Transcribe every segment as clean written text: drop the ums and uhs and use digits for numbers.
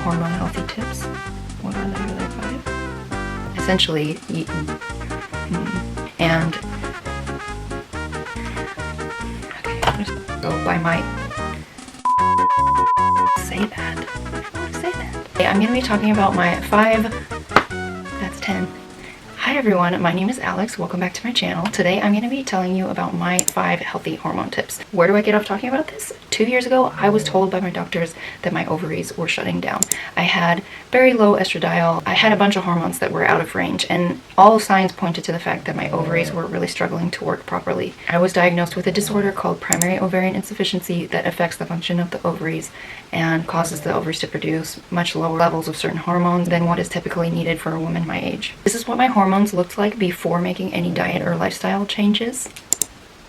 hormone healthy tips. What are the other 5? Essentially, and okay, so I might say that. I'm going to be talking about my 5. That's 10. Hi everyone, my name is Alex. Welcome back to my channel. Today I'm going to be telling you about my 5 healthy hormone tips. Where do I get off talking about this? 2 years ago, I was told by my doctors that my ovaries were shutting down. I had very low estradiol. I had a bunch of hormones that were out of range, and all signs pointed to the fact that my ovaries were really struggling to work properly. I was diagnosed with a disorder called primary ovarian insufficiency that affects the function of the ovaries and causes the ovaries to produce much lower levels of certain hormones than what is typically needed for a woman my age. This is what my hormones looked like before making any diet or lifestyle changes.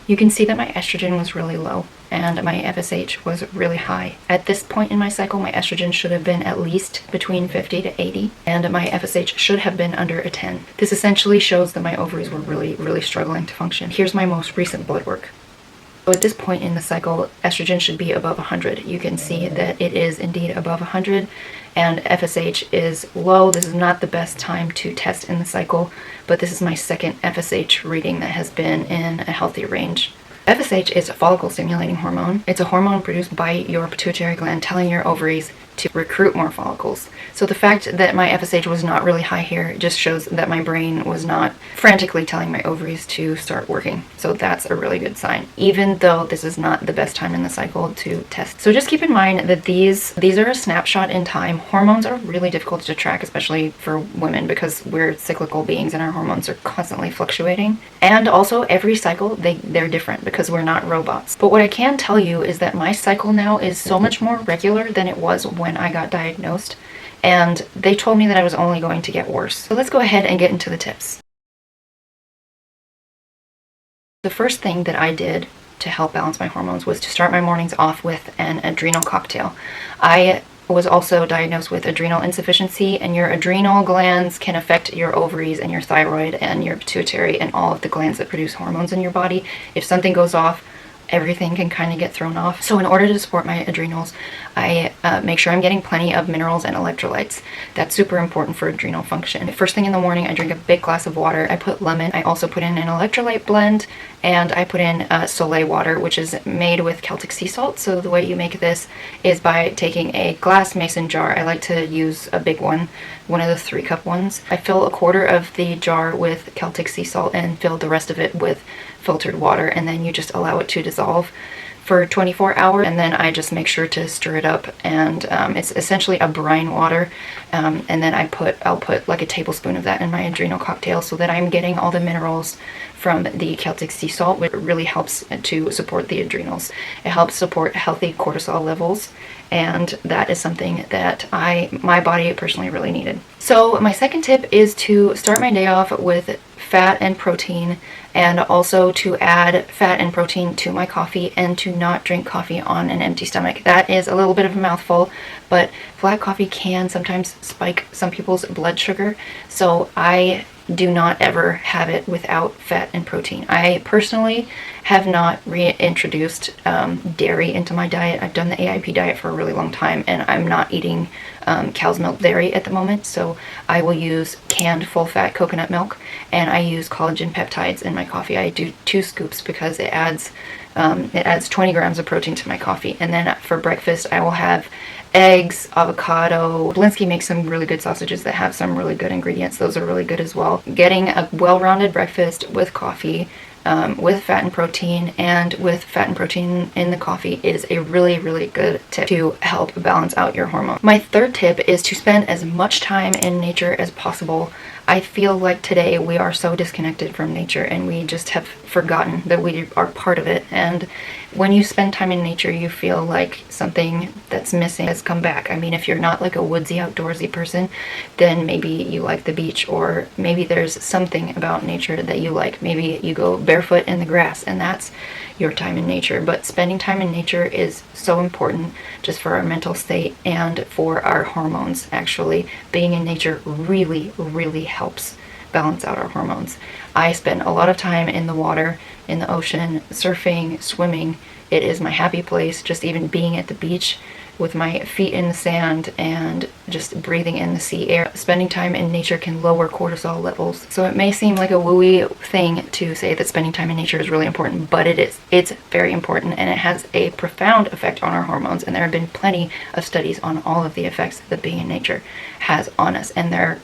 You can see that my estrogen was really low and my FSH was really high. At this point in my cycle, my estrogen should have been at least between 50 to 80 and my FSH should have been under a 10. This essentially shows that my ovaries were really struggling to function. Here's my most recent blood work. So at this point in the cycle, estrogen should be above 100. You can see that it is indeed above 100 and FSH is low. This is not the best time to test in the cycle, but this is my second FSH reading that has been in a healthy range. FSH is a follicle stimulating hormone. It's a hormone produced by your pituitary gland telling your ovaries to recruit more follicles. So the fact that my FSH was not really high here just shows that my brain was not frantically telling my ovaries to start working. So that's a really good sign, even though this is not the best time in the cycle to test. So just keep in mind that these are a snapshot in time. Hormones are really difficult to track, especially for women, because we're cyclical beings and our hormones are constantly fluctuating. And also every cycle, they're different because we're not robots. But what I can tell you is that my cycle now is so much more regular than it was when I got diagnosed, and they told me that I was only going to get worse. So let's go ahead and get into the tips. The first thing that I did to help balance my hormones was to start my mornings off with an adrenal cocktail. I was also diagnosed with adrenal insufficiency, and your adrenal glands can affect your ovaries and your thyroid and your pituitary and all of the glands that produce hormones in your body. If something goes off, everything can kind of get thrown off. So in order to support my adrenals, I make sure I'm getting plenty of minerals and electrolytes. That's super important for adrenal function. First thing in the morning, I drink a big glass of water. I put lemon. I also put in an electrolyte blend, and I put in Soleil water, which is made with Celtic sea salt. So the way you make this is by taking a glass mason jar. I like to use a big one of the 3-cup ones. I fill a quarter of the jar with Celtic sea salt and fill the rest of it with filtered water, and then you just allow it to dissolve for 24 hours, and then I just make sure to stir it up, and it's essentially a brine water, and then I'll put like a tablespoon of that in my adrenal cocktail so that I'm getting all the minerals from the Celtic sea salt, which really helps to support the adrenals. It helps support healthy cortisol levels, and that is something that my body personally really needed. So my second tip is to start my day off with fat and protein, and also to add fat and protein to my coffee and to not drink coffee on an empty stomach. That is a little bit of a mouthful, but black coffee can sometimes spike some people's blood sugar, so I do not ever have it without fat and protein. I personally have not reintroduced dairy into my diet. I've done the AIP diet for a really long time, and I'm not eating cow's milk dairy at the moment, so I will use canned full-fat coconut milk, and I use collagen peptides in my coffee. I do 2 scoops because it adds 20 grams of protein to my coffee. And then for breakfast, I will have eggs, avocado. Blinsky makes some really good sausages that have some really good ingredients. Those are really good as well. Getting a well-rounded breakfast with coffee, with fat and protein, and with fat and protein in the coffee is a really good tip to help balance out your hormones. My third tip is to spend as much time in nature as possible. I feel like today we are so disconnected from nature, and we just have forgotten that we are part of it. And when you spend time in nature, you feel like something that's missing has come back. I mean, if you're not like a woodsy, outdoorsy person, then maybe you like the beach, or maybe there's something about nature that you like. Maybe you go barefoot in the grass, and that's your time in nature. But spending time in nature is so important just for our mental state and for our hormones. Actually, being in nature really helps balance out our hormones. I spend a lot of time in the water, in the ocean, surfing, swimming. It is my happy place. Just even being at the beach with my feet in the sand and just breathing in the sea air. Spending time in nature can lower cortisol levels. So it may seem like a wooey thing to say that spending time in nature is really important, but it is. It's very important, and it has a profound effect on our hormones, and there have been plenty of studies on all of the effects that being in nature has on us, and they're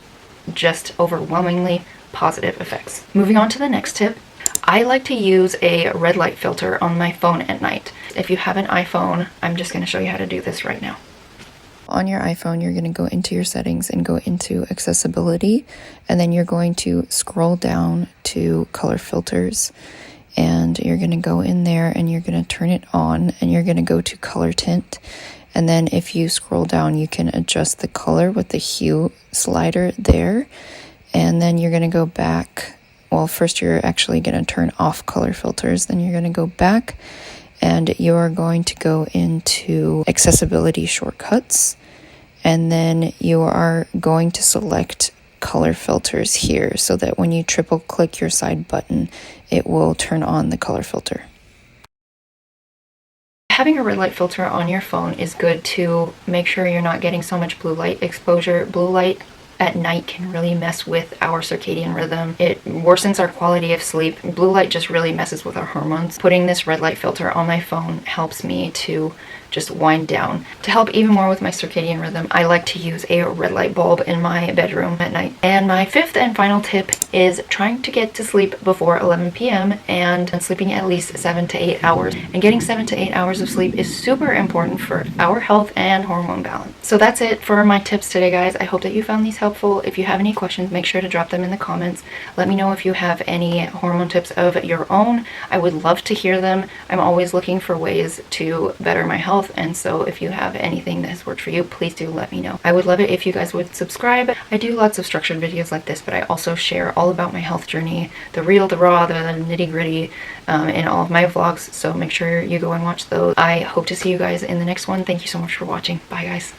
just overwhelmingly positive effects. Moving on to the next tip. I like to use a red light filter on my phone at night. If you have an iPhone, I'm just going to show you how to do this right now. On your iPhone, you're going to go into your settings and go into accessibility, and then you're going to scroll down to color filters, and you're going to go in there and you're going to turn it on, and you're going to go to color tint. And then if you scroll down, you can adjust the color with the hue slider there. And then you're going to go back. Well, first you're actually going to turn off color filters. Then you're going to go back and you're going to go into accessibility shortcuts. And then you are going to select color filters here so that when you triple click your side button, it will turn on the color filter. Having a red light filter on your phone is good to make sure you're not getting so much blue light exposure. Blue light at night can really mess with our circadian rhythm. It worsens our quality of sleep. Blue light just really messes with our hormones. Putting this red light filter on my phone helps me to just wind down. To help even more with my circadian rhythm, I like to use a red light bulb in my bedroom at night. And my fifth and final tip is trying to get to sleep before 11 p.m. and sleeping at least 7 to 8 hours. And getting 7 to 8 hours of sleep is super important for our health and hormone balance. So that's it for my tips today, guys. I hope that you found these helpful. If you have any questions, make sure to drop them in the comments. Let me know if you have any hormone tips of your own. I would love to hear them. I'm always looking for ways to better my health, and so if you have anything that has worked for you, please do let me know. I would love it if you guys would subscribe. I do lots of structured videos like this, but I also share all about my health journey, the real, the raw, the nitty-gritty in all of my vlogs, so make sure you go and watch those. I hope to see you guys in the next one. Thank you so much for watching. Bye, guys.